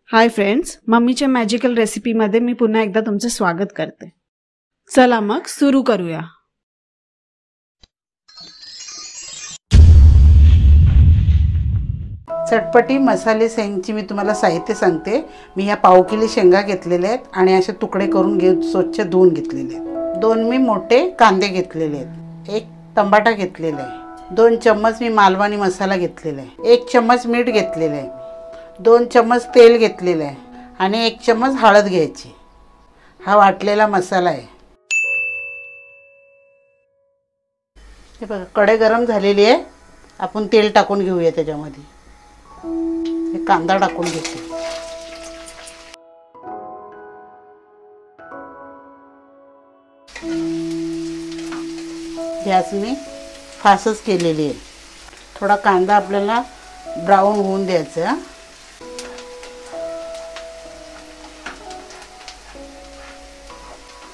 Hi friends, मम्मीच्या magical रेसिपीमध्ये मी पुन्हा एकदा तुमचे स्वागत करते। चला मग सुरू करूया। चटपटी मसाले शेंगची मी तुम्हाला साहित्य सांगते। मी ह्या पाव किलो शेंगा घेतलेले आहेत आणि असे तुकडे करून स्वच्छ धुवून घेतलेले आहेत। 2 मी मोठे कांदे घेतलेले आहेत। 1 टमाटा घेतलेला आहे। 2 चम्मच मी मालवणी मसाला घेतलेला आहे। 1 चम्मच मीठ घेतलेले आहे। 2 चम्मच तेल घेतलेले आहे आणि 1 चम्मच हळद घ्यायची। हा वाटलेला मसाला आहे। हे बघा कढई गरम झालेली आहे। आपण तेल टाकून घेऊया त्याच्यामध्ये। हे कांदा टाकून घेते। गॅस मी फास्टच केलेली आहे। थोडा कांदा आपल्याला ब्राऊन होऊन द्यायचा।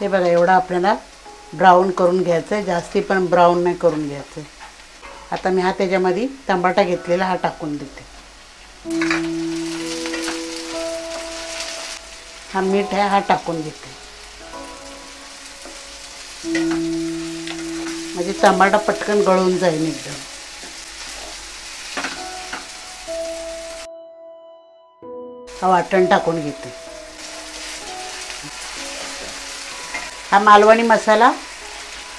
हे बघा एवढा आपल्याला ब्राऊन करून घ्यायचं आहे। जास्ती पण ब्राऊन नाही करून घ्यायचं। आता मी त्याच्यामध्ये टमाटा घेतलेला हा टाकून देते। हा मीठ आहे हा टाकून घेते। म्हणजे टमाटा पटकन गळून जाईल एकदम। हा वाटण टाकून घेते। हा मालवणी मसाला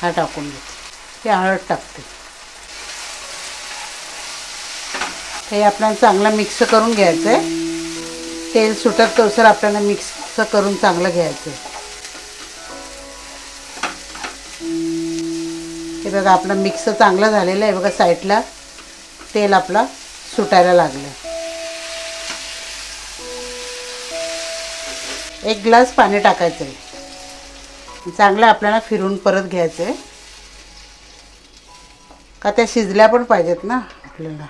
हा टाकून घेते। हे हळद टाकते। हे आपल्याला चांगलं मिक्स करून घ्यायचं आहे। तेल सुटत तोसर आपल्याला मिक्स करून चांगलं घ्यायचं आहे। हे बघा आपलं मिक्स चांगलं झालेलं आहे। बघा साईडला तेल आपला सुटायला लागलं। 1 ग्लास पाणी टाकायचं आहे। चांगलं आपल्याला फिरून परत घ्यायचं आहे। का त्या शिजल्या पण पाहिजेत ना आपल्याला।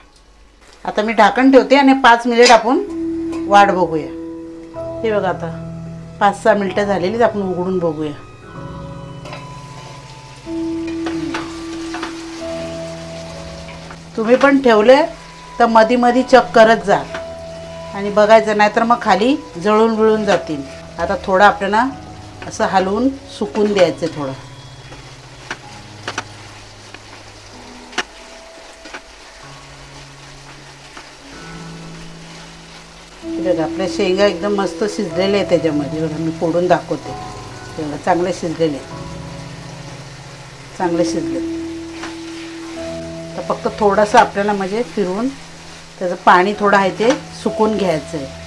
आता मी ढाकण ठेवते आणि 5 मिनिट आपण वाट बघूया। हे बघा आता 5-6 मिनिटं झालेलीच। आपण उघडून बघूया। तुम्ही पण ठेवले तर मध्ये मध्ये चेक करत जा आणि बघायचं, नाहीतर मग खाली जळून बिळून जातील। आता थोडं आपल्याला असं हलवून सुकून द्यायचं थोडं। बघा आपले शेंगा एकदम मस्त शिजलेले आहे त्याच्यामध्ये। बघा मी फोडून दाखवते। बघा चांगले शिजलेले, चांगले शिजले। तर फक्त थोडंसं आपल्याला म्हणजे फिरवून त्याचं पाणी थोडं आहे ते सुकून घ्यायचं आहे।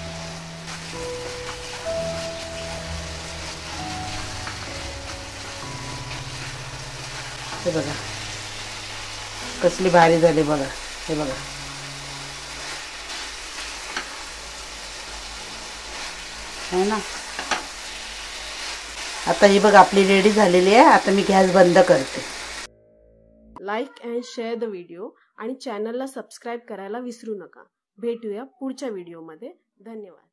हे बघा कसली भारी झाली बघा। हे बघा है ना। आता ही बघ आपली रेडी झालेली आहे। आता मी गॅस बंद करते। Like and share the video आणि चॅनलला सबस्क्राईब करायला विसरू नका। भेटूया पुढच्या व्हिडिओमध्ये। धन्यवाद।